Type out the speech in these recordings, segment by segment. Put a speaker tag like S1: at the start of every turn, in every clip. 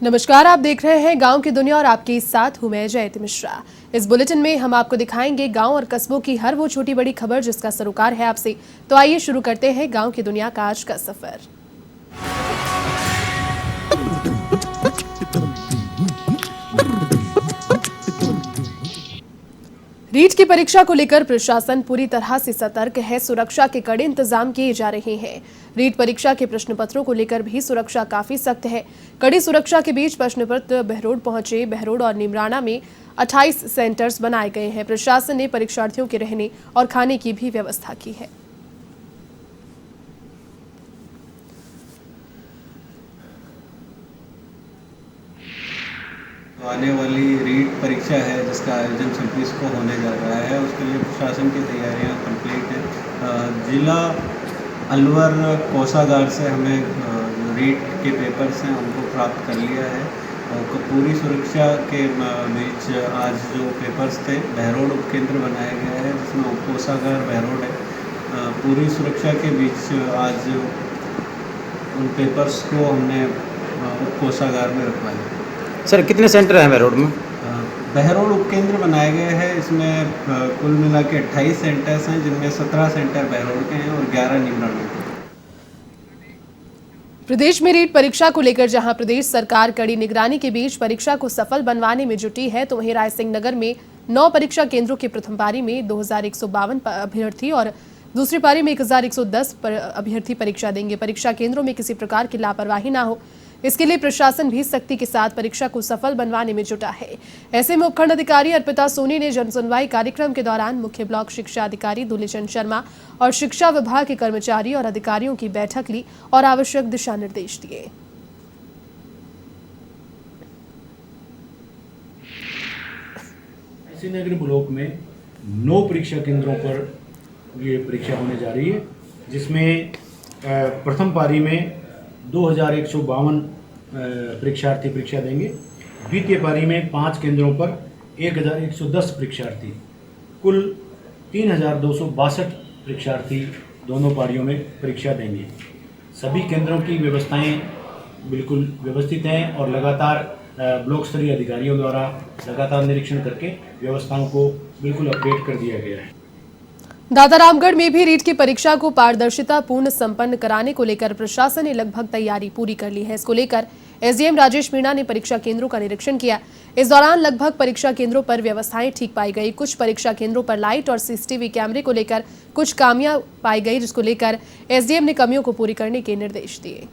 S1: नमस्कार, आप देख रहे हैं गांव की दुनिया और आपके साथ हूं मैं जयति मिश्रा। इस बुलेटिन में हम आपको दिखाएंगे गांव और कस्बों की हर वो छोटी बड़ी खबर जिसका सरोकार है आपसे। तो आइए शुरू करते हैं गांव की दुनिया का आज का सफर। रीट की परीक्षा को लेकर प्रशासन पूरी तरह से सतर्क है। सुरक्षा के कड़े इंतजाम किए जा रहे हैं। रीट परीक्षा के प्रश्न पत्रों को लेकर भी सुरक्षा काफी सख्त है। कड़ी सुरक्षा के बीच प्रश्न पत्र बहरोड पहुंचे। बहरोड और निमराना में 28 सेंटर्स बनाए गए हैं। प्रशासन ने परीक्षार्थियों के रहने और खाने की भी व्यवस्था की है।
S2: आने वाली रीट परीक्षा है जिसका आयोजन 26 को होने जा रहा है, उसके लिए प्रशासन की तैयारियां कंप्लीट हैं। जिला अलवर कोषागार से हमें जो रीट के पेपर्स हैं उनको प्राप्त कर लिया है और पूरी सुरक्षा के बीच आज जो पेपर्स थे बहरोड उपकेंद्र बनाया गया है जिसमें कोषागार बहरोड है। पूरी सुरक्षा के बीच आज उन पेपर्स को हमने कोषागार में रखवाया।
S3: सर कितने सेंटर हैं बहरोड में?
S2: बहरोड उपकेंद्र बनाए गए हैं, इसमें कुल मिला के 28 सेंटर्स हैं जिनमें 17 सेंटर बहरोड के हैं और 11 निमराना के।
S1: प्रदेश में रीट परीक्षा को लेकर जहां प्रदेश सरकार कड़ी निगरानी के बीच परीक्षा को सफल बनवाने में जुटी है, तो वहीं रायसिंह नगर में 9 परीक्षा केंद्रों की प्रथम पारी में 2152 अभ्यर्थी और दूसरी पारी में 1110 अभ्यर्थी परीक्षा देंगे। परीक्षा केंद्रों में किसी प्रकार की लापरवाही ना हो, इसके लिए प्रशासन भी सख्ती के साथ परीक्षा को सफल बनवाने में जुटा है। ऐसे में उपखंड अधिकारी अर्पिता सोनी ने जनसुनवाई कार्यक्रम के दौरान मुख्य ब्लॉक शिक्षा अधिकारी दुलीचंद शर्मा और शिक्षा विभाग के कर्मचारी और अधिकारियों की बैठक ली और आवश्यक दिशा निर्देश दिए।
S4: रायसिंह ब्लॉक में 9 परीक्षा केंद्रों पर ये परीक्षा होने जा रही है, जिसमें प्रथम पारी में 2152 परीक्षार्थी परीक्षा देंगे। द्वितीय पारी में 5 केंद्रों पर 1110 परीक्षार्थी, कुल 3262 परीक्षार्थी दोनों पारियों में परीक्षा देंगे। सभी केंद्रों की व्यवस्थाएं बिल्कुल व्यवस्थित हैं और लगातार ब्लॉक स्तरीय अधिकारियों द्वारा लगातार निरीक्षण करके व्यवस्थाओं को बिल्कुल अपडेट कर दिया गया है।
S1: दादारामगढ़ में भी रीट की परीक्षा को पारदर्शिता पूर्ण संपन्न कराने को लेकर प्रशासन ने लगभग तैयारी पूरी कर ली है। इसको लेकर एसडीएम राजेश मीणा ने परीक्षा केंद्रों का निरीक्षण किया। इस दौरान लगभग परीक्षा केंद्रों पर व्यवस्थाएं ठीक पाई गई। कुछ परीक्षा केंद्रों पर लाइट और सीसीटीवी कैमरे को लेकर कुछ खामियां पाई गई, जिसको लेकर एसडीएम ने कमियों को पूरी करने के निर्देश दिए।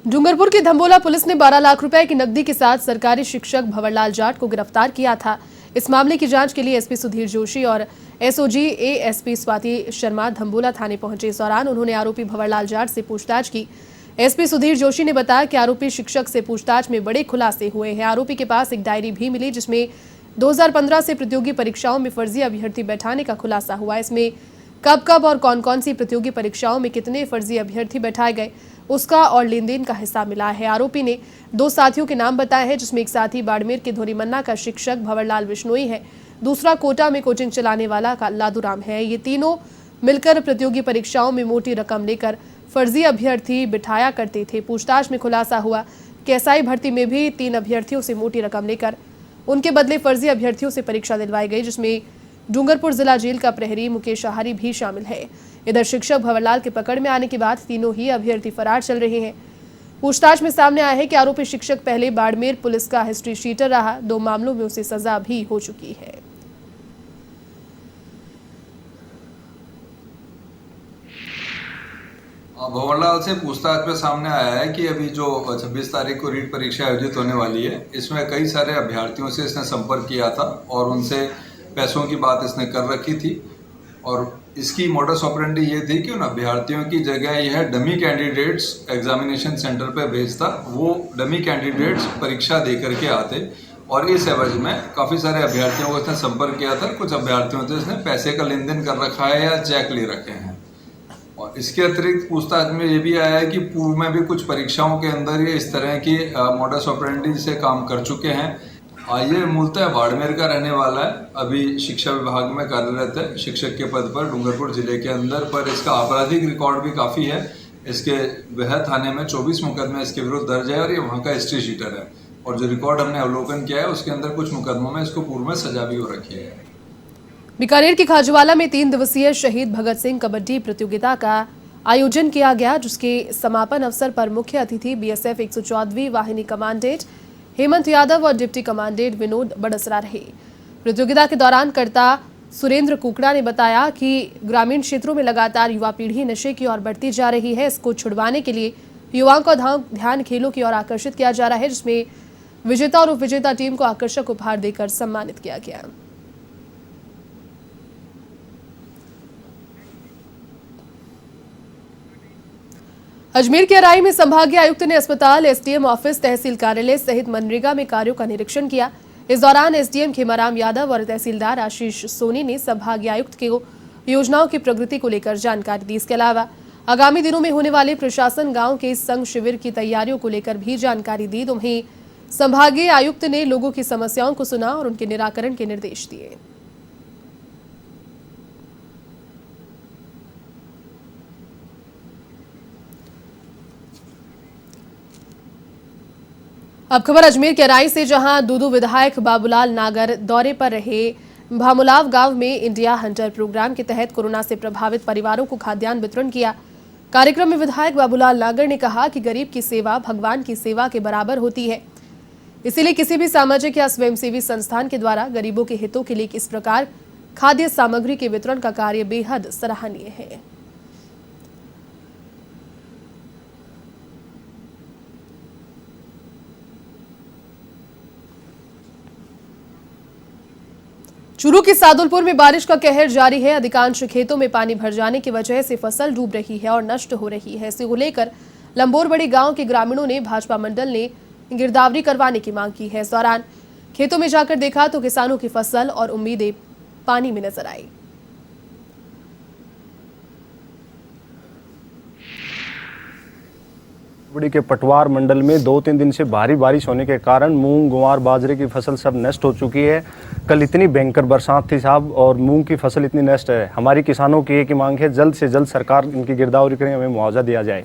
S1: डूंगरपुर की धम्बोला पुलिस ने 12 लाख रुपए की नकदी के साथ सरकारी शिक्षक भंवरलाल जाट को गिरफ्तार किया था। इस मामले की जांच के लिए एसपी सुधीर जोशी और एसओजी एएसपी स्वाति शर्मा धम्बोला थाने पहुंचे। इस दौरान उन्होंने आरोपी भंवरलाल जाट से पूछताछ की। एसपी सुधीर जोशी ने बताया कि आरोपी शिक्षक से पूछताछ में बड़े खुलासे हुए हैं। आरोपी के पास एक डायरी भी मिली जिसमें 2015 से प्रतियोगी परीक्षाओं में फर्जी अभ्यर्थी बैठाने का खुलासा हुआ। इसमें कब कब और कौन कौन सी प्रतियोगी परीक्षाओं में कितने फर्जी अभ्यर्थी बैठाए गए उसका और लेन देन का हिस्सा मिला है। आरोपी ने 2 साथियों के नाम बताए हैं, जिसमें एक साथी बाड़मेर के धोरीमन्ना का शिक्षक भंवरलाल बिश्नोई है, दूसरा कोटा में कोचिंग चलाने वाला का लादूराम है। ये तीनों मिलकर प्रतियोगी परीक्षाओं में मोटी रकम लेकर फर्जी अभ्यर्थी बिठाया करते थे। पूछताछ में खुलासा हुआ कि एसआई भर्ती में भी 3 अभ्यर्थियों से मोटी रकम लेकर उनके बदले फर्जी अभ्यर्थियों से परीक्षा दिलवाई गई, जिसमें डूंगरपुर जिला जेल का प्रहरी मुकेश आहारी भी शामिल है। इधर शिक्षक भंवरलाल के पकड़ में आने के बाद तीनों ही अभ्यर्थी फरार चल रहे हैं। पूछताछ में सामने आया है कि आरोपी शिक्षक पहले बाड़मेर पुलिस का हिस्ट्री शीटर रहा। 2 मामलों में उसे सजा भी हो चुकी है।
S5: भंवरलाल से पूछताछ में सामने आया है कि अभी जो 26 तारीख को रीट परीक्षा आयोजित होने वाली है, इसमें कई सारे अभ्यर्थियों से इसने संपर्क किया था और उनसे पैसों की बात इसने कर रखी थी। और इसकी मोडस ऑपरेंडी ये थी कि उन अभ्यर्थियों की जगह यह डमी कैंडिडेट्स एग्जामिनेशन सेंटर पर भेजता, वो डमी कैंडिडेट्स परीक्षा दे करके आते और इस एवज में काफ़ी सारे अभ्यर्थियों को इसने संपर्क किया था। कुछ अभ्यर्थियों से इसने पैसे का लेन देन कर रखा है या चेक ले रखे हैं। और इसके अतिरिक्त पूछताछ में ये भी आया है कि पूर्व में भी कुछ परीक्षाओं के अंदर ये इस तरह की मोडस ऑपरेंडी से काम कर चुके हैं। ये मूलतः बाड़मेर का रहने वाला है, अभी शिक्षा विभाग में कार्यरत है शिक्षक के पद पर डूंगरपुर जिले के अंदर, पर इसका आपराधिक रिकॉर्ड भी काफ़ी है। इसके वह थाने में 24 मुकदमे इसके विरुद्ध दर्ज है और ये वहाँ का हिस्ट्री शीटर है। और जो रिकॉर्ड हमने अवलोकन किया है उसके अंदर कुछ मुकदमों में इसको पूर्व में सजा भी हो रखी है।
S1: बीकानेर के खाजवाला में 3 दिवसीय शहीद भगत सिंह कबड्डी प्रतियोगिता का आयोजन किया गया, जिसके समापन अवसर पर मुख्य अतिथि बीएसएफ 114वीं वाहिनी कमांडेंट हेमंत यादव और डिप्टी कमांडेंट विनोद बड़सरा रहे। प्रतियोगिता के दौरान कर्ता सुरेंद्र कुकड़ा ने बताया कि ग्रामीण क्षेत्रों में लगातार युवा पीढ़ी नशे की ओर बढ़ती जा रही है। इसको छुड़वाने के लिए युवाओं का ध्यान खेलों की ओर आकर्षित किया जा रहा है, जिसमें विजेता और उपविजेता टीम को आकर्षक उपहार देकर सम्मानित किया गया। अजमेर के अराई में संभागीय आयुक्त ने अस्पताल, एसडीएम ऑफिस, तहसील कार्यालय सहित मनरेगा में कार्यों का निरीक्षण किया। इस दौरान एसडीएम खेमाराम यादव और तहसीलदार आशीष सोनी ने संभागीय आयुक्त को योजनाओं की प्रगति को लेकर जानकारी दी। इसके अलावा आगामी दिनों में होने वाले प्रशासन गांव के संघ शिविर की तैयारियों को लेकर भी जानकारी दी। वहीं संभागीय आयुक्त ने लोगों की समस्याओं को सुना और उनके निराकरण के निर्देश दिए। अब खबर अजमेर के अराई से, जहां दूदू विधायक बाबूलाल नागर दौरे पर रहे। भामुलाव गांव में इंडिया हंटर प्रोग्राम के तहत कोरोना से प्रभावित परिवारों को खाद्यान्न वितरण किया। कार्यक्रम में विधायक बाबूलाल नागर ने कहा कि गरीब की सेवा भगवान की सेवा के बराबर होती है, इसीलिए किसी भी सामाजिक या स्वयंसेवी संस्थान के द्वारा गरीबों के हितों के लिए इस प्रकार खाद्य सामग्री के वितरण का कार्य बेहद सराहनीय है। चूरू के सादुलपुर में बारिश का कहर जारी है। अधिकांश खेतों में पानी भर जाने की वजह से फसल डूब रही है और नष्ट हो रही है। इसी को लेकर लंबोरबड़ी गांव के ग्रामीणों ने भाजपा मंडल ने गिरदावरी करवाने की मांग की है। इस दौरान खेतों में जाकर देखा तो किसानों की फसल और उम्मीदें पानी में नजर आई।
S6: बड़ी के पटवार मंडल में 2-3 दिन से भारी बारिश होने के कारण मूंग, ग्वार, बाजरे की फसल सब नष्ट हो चुकी है। कल इतनी भयंकर बरसात थी साहब और मूंग की फसल इतनी नष्ट है। हमारी किसानों की एक ही मांग है, जल्द से जल्द सरकार इनकी गिरदावरी करें, हमें मुआवजा दिया जाए।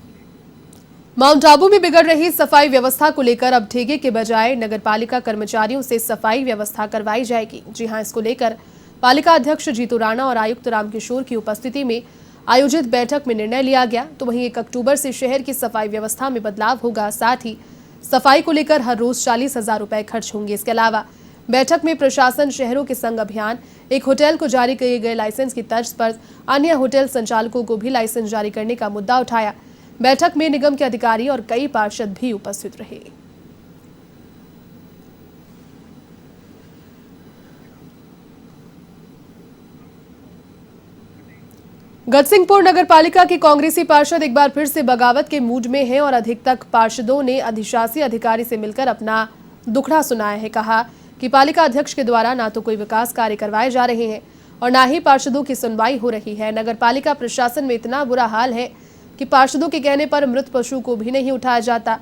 S1: माउंट आबू में बिगड़ रही सफाई व्यवस्था को लेकर अब ठेके के बजाय नगरपालिका कर्मचारियों से सफाई व्यवस्था करवाई जाएगी। जी हां, इसको लेकर पालिका अध्यक्ष जीतू राणा और आयुक्त रामकिशोर की उपस्थिति में आयोजित बैठक में निर्णय लिया गया। तो वहीं 1 अक्टूबर से शहर की सफाई व्यवस्था में बदलाव होगा। साथ ही सफाई को लेकर हर रोज 40,000 रुपए खर्च होंगे। इसके अलावा बैठक में प्रशासन, शहरों के संघ अभियान, एक होटल को जारी किए गए लाइसेंस की तर्ज पर अन्य होटल संचालकों को भी लाइसेंस जारी करने का मुद्दा उठाया। बैठक में निगम के अधिकारी और कई पार्षद भी उपस्थित रहे। गजसिंहपुर नगर पालिका के कांग्रेसी पार्षद एक बार फिर से बगावत के मूड में हैं और अधिकतर पार्षदों ने अधिशासी अधिकारी से मिलकर अपना दुखड़ा सुनाया है। कहा कि पालिका अध्यक्ष के द्वारा ना तो कोई विकास कार्य करवाए जा रहे हैं और ना ही पार्षदों की सुनवाई हो रही है। नगर पालिका प्रशासन में इतना बुरा हाल है कि पार्षदों के कहने पर मृत पशु को भी नहीं उठाया जाता,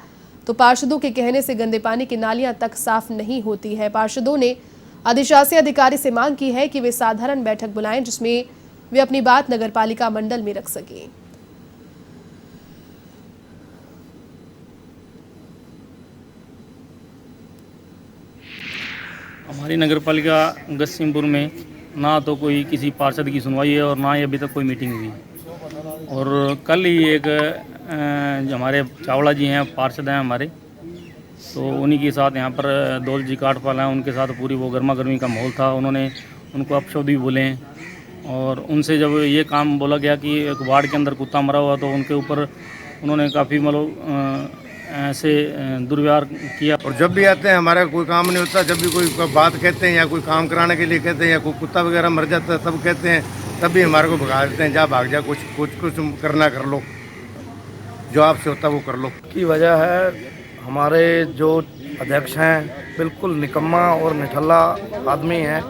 S1: तो पार्षदों के कहने से गंदे पानी की नालियां तक साफ नहीं होती है। पार्षदों ने अधिशासी अधिकारी से मांग की है कि वे साधारण बैठक बुलाएं, जिसमें वे अपनी बात नगरपालिका मंडल में रख सकें।
S7: हमारी नगरपालिका गजसिंहपुर में ना तो कोई किसी पार्षद की सुनवाई है और ना ही अभी तक कोई मीटिंग हुई। और कल ही एक हमारे चावड़ा जी हैं, पार्षद हैं हमारे, तो उन्हीं के साथ यहाँ पर दौल जी काठपाल हैं, उनके साथ पूरी वो गर्मा गर्मी का माहौल था। उन्होंने उनको अपशब्द भी बोले और उनसे जब ये काम बोला गया कि एक वार्ड के अंदर कुत्ता मरा हुआ, तो उनके ऊपर उन्होंने काफ़ी मतलब ऐसे दुर्व्यवहार किया।
S8: और जब भी आते हैं हमारा कोई काम नहीं होता, जब भी कोई बात कहते हैं या कोई काम कराने के लिए कहते हैं या कोई कुत्ता वगैरह मर जाता है तब कहते हैं, तब भी हमारे को भगा देते हैं, जा भाग जा, कुछ करना कर लो, जो आपसे होता है वो कर लो।
S9: की वजह है हमारे जो अध्यक्ष हैं बिल्कुल निकम्मा और निठल्ला आदमी है।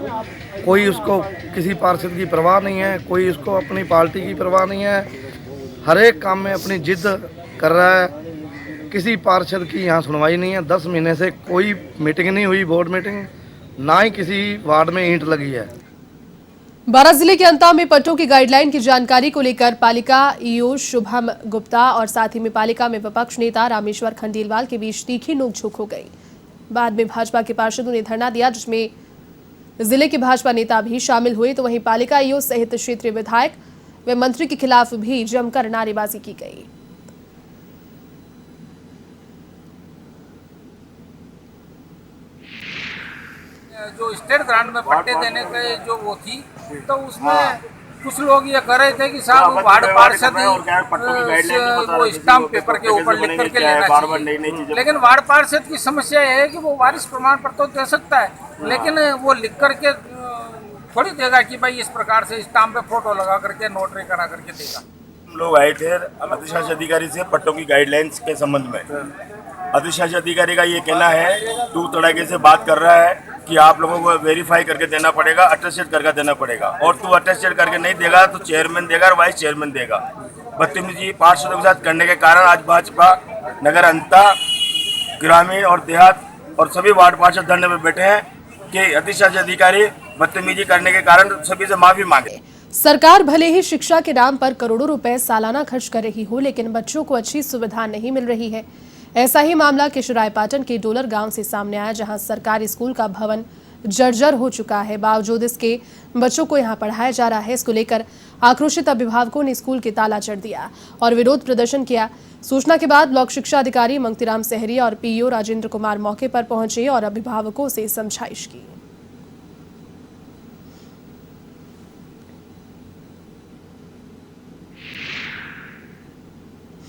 S9: कोई उसको किसी पार्षद की परवाह नहीं है, कोई उसको अपनी पार्टी की परवाह नहीं है, हर एक काम में अपनी जिद कर रहा है। किसी पार्षद की यहाँ सुनवाई नहीं है। 10 महीने से कोई मीटिंग नहीं हुई, बोर्ड मीटिंग, ना ही किसी वार्ड में ईंट लगी है।
S1: बारां जिले के अंता में पट्टों की गाइडलाइन की जानकारी को लेकर पालिका ईओ शुभम गुप्ता और साथ ही में पालिका में विपक्ष नेता रामेश्वर खंडेलवाल के बीच तीखी नोकझोंक हो गई। बाद में भाजपा के पार्षदों ने धरना दिया, जिसमें जिले के भाजपा नेता भी शामिल हुए, तो वहीं पालिका ईओ सहित क्षेत्रीय विधायक व मंत्री के खिलाफ भी जमकर नारेबाजी की गई।
S10: जो स्टेट ग्रांट में पट्टे देने के जो वो थी, तो उसमें कुछ लोग ये कह रहे थे कि साहब वार्ड पार्षद वो स्टाम्प पेपर के ऊपर लिख करके लेना चाहिए। लेकिन वार्ड पार्षद की समस्या ये है कि वो वारिस प्रमाण पत्र तो दे सकता है, लेकिन वो लिख करके थोड़ी देगा कि भाई इस प्रकार से स्टाम्प पे फोटो लगा करके नोटरी करा करके देगा।
S11: हम लोग आए थे अधिशासी अधिकारी से पट्टों की गाइडलाइंस के संबंध में। अधिशासी अधिकारी का ये कहना है, टू तड़ाके से बात कर रहा है कि आप लोगों को वेरीफाई करके देना पड़ेगा, अटेस्टेड करके देना पड़ेगा, और तू अटेस्टेड करके नहीं देगा तो चेयरमैन देगा और वाइस चेयरमैन देगा। बदतमीजी पार्षदों के साथ करने के कारण आज भाजपा नगर अंता, ग्रामीण और देहात और सभी वार्ड पार्षद धरने में बैठे हैं कि अधिशासी अधिकारी बदतमीजी करने के कारण सभी से माफी मांगे।
S1: सरकार भले ही शिक्षा के नाम पर करोड़ों रुपए सालाना खर्च कर रही हो, लेकिन बच्चों को अच्छी सुविधा नहीं मिल रही है। ऐसा ही मामला किशोरायपाटन के डोलर गांव से सामने आया, जहां सरकारी स्कूल का भवन जर्जर हो चुका है। बावजूद इसके बच्चों को यहां पढ़ाया जा रहा है। इसको लेकर आक्रोशित अभिभावकों ने स्कूल के ताला जड़ दिया और विरोध प्रदर्शन किया। सूचना के बाद ब्लॉक शिक्षा अधिकारी मंगतीराम सहरी और पीईओ राजेंद्र कुमार मौके पर पहुंचे और अभिभावकों से समझाइश की।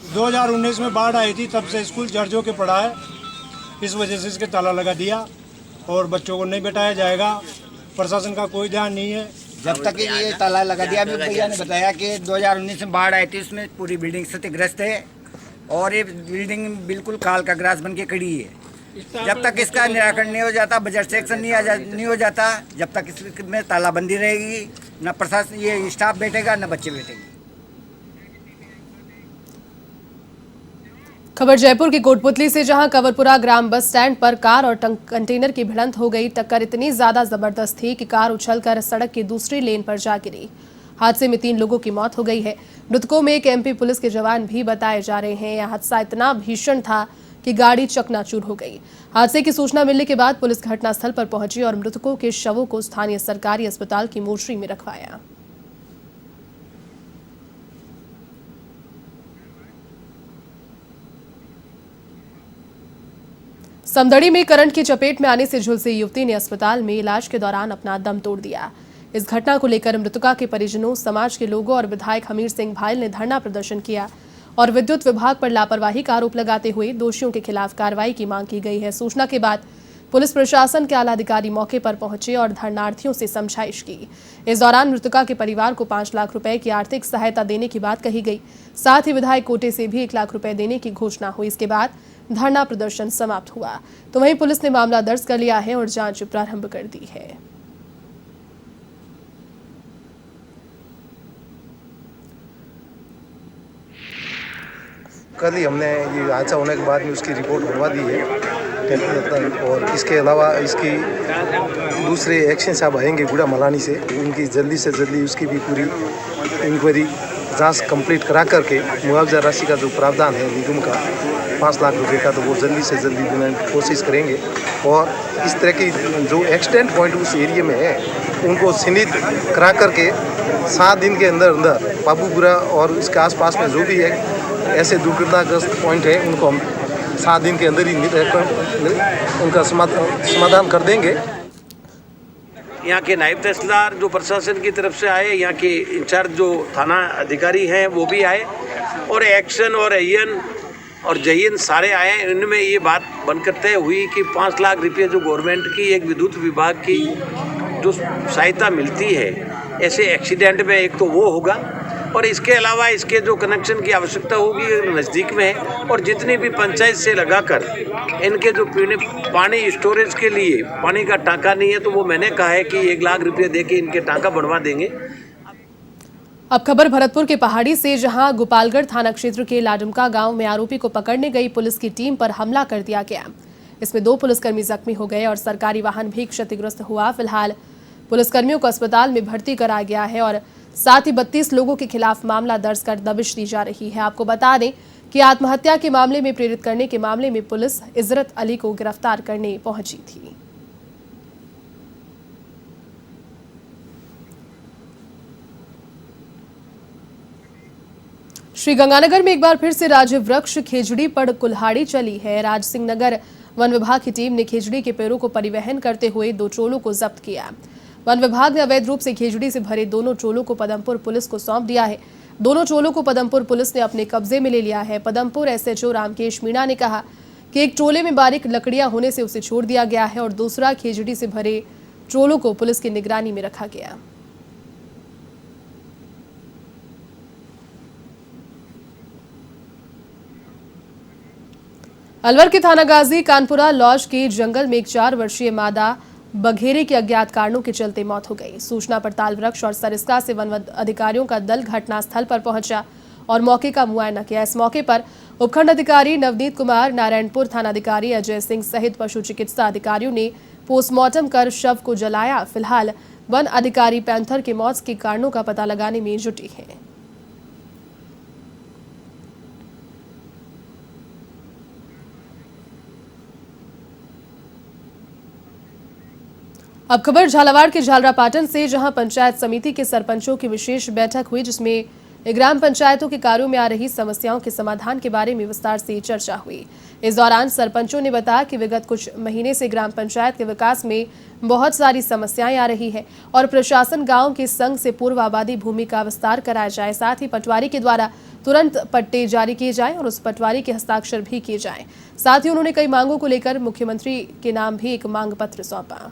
S12: दो 2019 में बाढ़ आई थी, तब से स्कूल जर्जर के पड़ा है। इस वजह से इसके ताला लगा दिया और बच्चों को नहीं बैठाया जाएगा। प्रशासन का कोई ध्यान नहीं है।
S13: जब तक ये ताला लगा दिया। अभी भैया ने बताया कि 2019 में बाढ़ आई थी, उसमें पूरी बिल्डिंग क्षतिग्रस्त है और ये बिल्डिंग बिल्कुल काल का ग्रास बन के खड़ी है। जब तक इसका निराकरण नहीं हो जाता, बजट सेक्शन नहीं हो जाता, जब तक इसमें तालाबंदी रहेगी, न प्रशासन ये स्टाफ बैठेगा न बच्चे बैठेंगे।
S1: खबर जयपुर की कोटपुतली से, जहां कंवरपुरा ग्राम बस स्टैंड पर कार और कंटेनर की भिड़ंत हो गई। टक्कर इतनी ज्यादा जबरदस्त थी कि कार उछलकर सड़क की दूसरी लेन पर जा गिरी। हादसे में 3 लोगों की मौत हो गई है। मृतकों में एक एमपी पुलिस के जवान भी बताए जा रहे हैं। यह हादसा इतना भीषण था कि गाड़ी चकनाचूर हो गई। हादसे की सूचना मिलने के बाद पुलिस घटनास्थल पर पहुंची और मृतकों के शवों को स्थानीय सरकारी अस्पताल की मोर्चरी में रखवाया। समदड़ी में करंट की चपेट में आने से झुलसी युवती ने अस्पताल में इलाज के दौरान अपना दम तोड़ दिया। इस घटना को लेकर मृतका के परिजनों, समाज के लोगों और विधायक हमीर सिंह भायल ने धरना प्रदर्शन किया और विद्युत विभाग पर लापरवाही का आरोप लगाते हुए दोषियों के खिलाफ कार्रवाई की मांग की गई है। सूचना के बाद पुलिस प्रशासन के आला अधिकारी मौके पर पहुंचे और धरनार्थियों से समझाइश की। इस दौरान मृतका के परिवार को 5 लाख रुपए की आर्थिक सहायता देने की बात कही गई। साथ ही विधायक कोटे से भी 1 लाख रुपए देने की घोषणा हुई। इसके बाद धरना प्रदर्शन समाप्त हुआ। तो वहीं पुलिस ने मामला दर्ज कर लिया है और जांच प्रारंभ कर दी है।
S14: कल ही हमने ये हादसा होने के बाद में उसकी रिपोर्ट बनवा दी है और इसके अलावा इसकी दूसरे एक्शन साहब आएंगे गुड़ा मलानी से, उनकी जल्दी से जल्दी उसकी भी पूरी इंक्वायरी जांच कंप्लीट करा करके मुआवजा राशि का जो प्रावधान है निगम का 5 लाख रुपए का, तो वो जल्दी से जल्दी देने की कोशिश करेंगे। और इस तरह की जो एक्सीडेंट पॉइंट उस एरिया में है उनको चिन्हित करा करके 7 दिन के अंदर अंदर बाबूपुरा और इसके आसपास में जो भी है ऐसे दुर्घटनाग्रस्त पॉइंट है उनको हम 7 दिन के अंदर ही उनका समाधान कर देंगे।
S15: यहाँ के नायब तहसीलदार जो प्रशासन की तरफ से आए, यहाँ के इंचार्ज जो थाना अधिकारी हैं वो भी आए और एक्शन और एन और जयन सारे आए। इनमें ये बात बनकर तय हुई कि 5 लाख रुपये जो गवर्नमेंट की एक विद्युत विभाग की जो सहायता मिलती है ऐसे एक्सीडेंट में, एक तो वो होगा और इसके अलावा इसके जो कनेक्शन की आवश्यकता होगी नज़दीक में है और जितनी भी पंचायत से लगाकर इनके जो पीने पानी स्टोरेज के लिए पानी का टांका नहीं है, तो वो मैंने कहा है कि 1 लाख रुपये दे के इनके टांका बनवा देंगे।
S1: अब खबर भरतपुर के पहाड़ी से, जहां गोपालगढ़ थाना क्षेत्र के लाडमका गांव में आरोपी को पकड़ने गई पुलिस की टीम पर हमला कर दिया गया। इसमें 2 पुलिसकर्मी जख्मी हो गए और सरकारी वाहन भी क्षतिग्रस्त हुआ। फिलहाल पुलिसकर्मियों को अस्पताल में भर्ती कराया गया है और साथ ही 32 लोगों के खिलाफ मामला दर्ज कर दबिश दी जा रही है। आपको बता दें कि आत्महत्या के मामले में प्रेरित करने के मामले में पुलिस इजरत अली को गिरफ्तार करने पहुंची थी। श्रीगंगानगर में एक बार फिर से राजवृक्ष खेजड़ी पर कुल्हाड़ी चली है। राजसिंह नगर वन विभाग की टीम ने खेजड़ी के पेड़ों को परिवहन करते हुए 2 ट्रोलों को जब्त किया। वन विभाग ने अवैध रूप से खेजड़ी से भरे दोनों ट्रोलों को पदमपुर पुलिस को सौंप दिया है। दोनों ट्रोलों को पदमपुर पुलिस ने अपने कब्जे में ले लिया है। पदमपुर एसएचओ रामकेश मीणा ने कहा कि एक ट्रोले में बारीक लकड़ियां होने से उसे छोड़ दिया गया है और दूसरा खेजड़ी से भरे ट्रोलों को पुलिस की निगरानी में रखा गया। अलवर के थाना गाजी कानपुरा लॉज के जंगल में एक 4 वर्षीय मादा बघेरे की अज्ञात कारणों के चलते मौत हो गई। सूचना पर ताल वृक्ष और सरिस्का से वन अधिकारियों का दल घटनास्थल पर पहुंचा और मौके का मुआयना किया। इस मौके पर उपखंड अधिकारी नवनीत कुमार, नारायणपुर थानाधिकारी अजय सिंह सहित पशु चिकित्सा अधिकारियों ने पोस्टमार्टम कर शव को जलाया। फिलहाल वन अधिकारी पैंथर की मौत के कारणों का पता लगाने में जुटे हैं। अब खबर झालावाड़ के झालरापाटन से, जहां पंचायत समिति के सरपंचों की विशेष बैठक हुई, जिसमें ग्राम पंचायतों के कार्यों में आ रही समस्याओं के समाधान के बारे में विस्तार से चर्चा हुई। इस दौरान सरपंचों ने बताया कि विगत कुछ महीने से ग्राम पंचायत के विकास में बहुत सारी समस्याएं आ रही है और प्रशासन गांव के संघ से पूर्व आबादी भूमि का विस्तार कराया जाए, साथ ही पटवारी के द्वारा तुरंत पट्टे जारी किए जाएं और उस पटवारी के हस्ताक्षर भी किए जाएं। साथ ही उन्होंने कई मांगों को लेकर मुख्यमंत्री के नाम भी एक मांग पत्र सौंपा।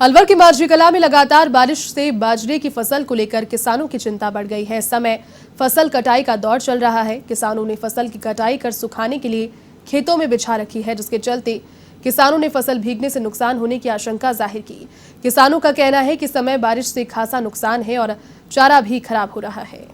S1: अलवर के माझी कला में लगातार बारिश से बाजरे की फसल को लेकर किसानों की चिंता बढ़ गई है। इस समय फसल कटाई का दौर चल रहा है। किसानों ने फसल की कटाई कर सुखाने के लिए खेतों में बिछा रखी है, जिसके चलते किसानों ने फसल भीगने से नुकसान होने की आशंका जाहिर की। किसानों का कहना है कि समय बारिश से खासा नुकसान है और चारा भी खराब हो रहा है।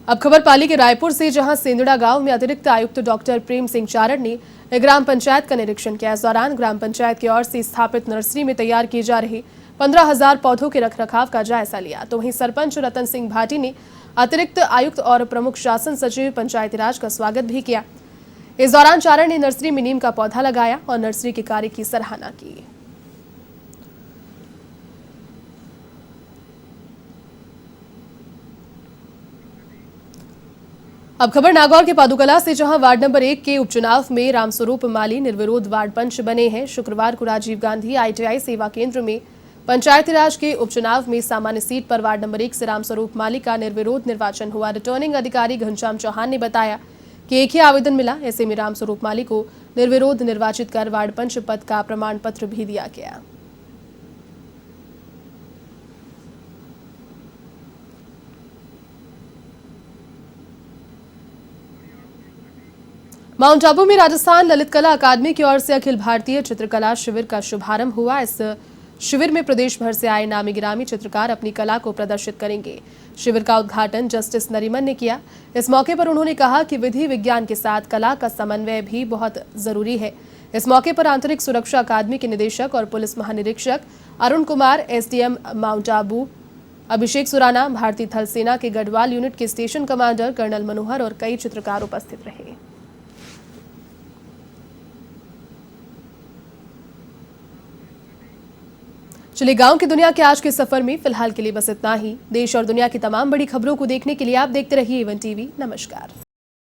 S1: अब खबर पाली के रायपुर से, जहां सेंदड़ा गांव में अतिरिक्त आयुक्त डॉक्टर प्रेम सिंह चारण ने ग्राम पंचायत का निरीक्षण किया। इस दौरान ग्राम पंचायत की ओर से स्थापित नर्सरी में तैयार की जा रही 15,000 पौधों के रखरखाव का जायजा लिया। तो वहीं सरपंच रतन सिंह भाटी ने अतिरिक्त आयुक्त और प्रमुख शासन सचिव पंचायती राज का स्वागत भी किया। इस दौरान चारण ने नर्सरी में नीम का पौधा लगाया और नर्सरी के कार्य की सराहना की। अब खबर नागौर के पादुकला से, जहां वार्ड नंबर 1 के उपचुनाव में रामस्वरूप माली निर्विरोध वार्ड पंच बने हैं। शुक्रवार को राजीव गांधी ITI सेवा केंद्र में पंचायती राज के उपचुनाव में सामान्य सीट पर वार्ड नंबर 1 से रामस्वरूप माली का निर्विरोध निर्वाचन हुआ। रिटर्निंग अधिकारी घनश्याम चौहान ने बताया कि एक ही आवेदन मिला। ऐसे में रामस्वरूप माली को निर्विरोध निर्वाचित कर वार्ड पंच पद का प्रमाण पत्र भी दिया गया। माउंट आबू में राजस्थान ललित कला अकादमी की ओर से अखिल भारतीय चित्रकला शिविर का शुभारंभ हुआ। इस शिविर में प्रदेश भर से आए नामी गिरामी चित्रकार अपनी कला को प्रदर्शित करेंगे। शिविर का उद्घाटन जस्टिस नरीमन ने किया। इस मौके पर उन्होंने कहा कि विधि विज्ञान के साथ कला का समन्वय भी बहुत जरूरी है। इस मौके पर आंतरिक सुरक्षा अकादमी के निदेशक और पुलिस महानिरीक्षक अरुण कुमार, SDM माउंट आबू अभिषेक सुराना, भारतीय थल सेना के गढ़वाल यूनिट के स्टेशन कमांडर कर्नल मनोहर और कई चित्रकार उपस्थित रहे। चलिए गांव की दुनिया के आज के सफर में फिलहाल के लिए बस इतना ही। देश और दुनिया की तमाम बड़ी खबरों को देखने के लिए आप देखते रहिए A1 TV। नमस्कार।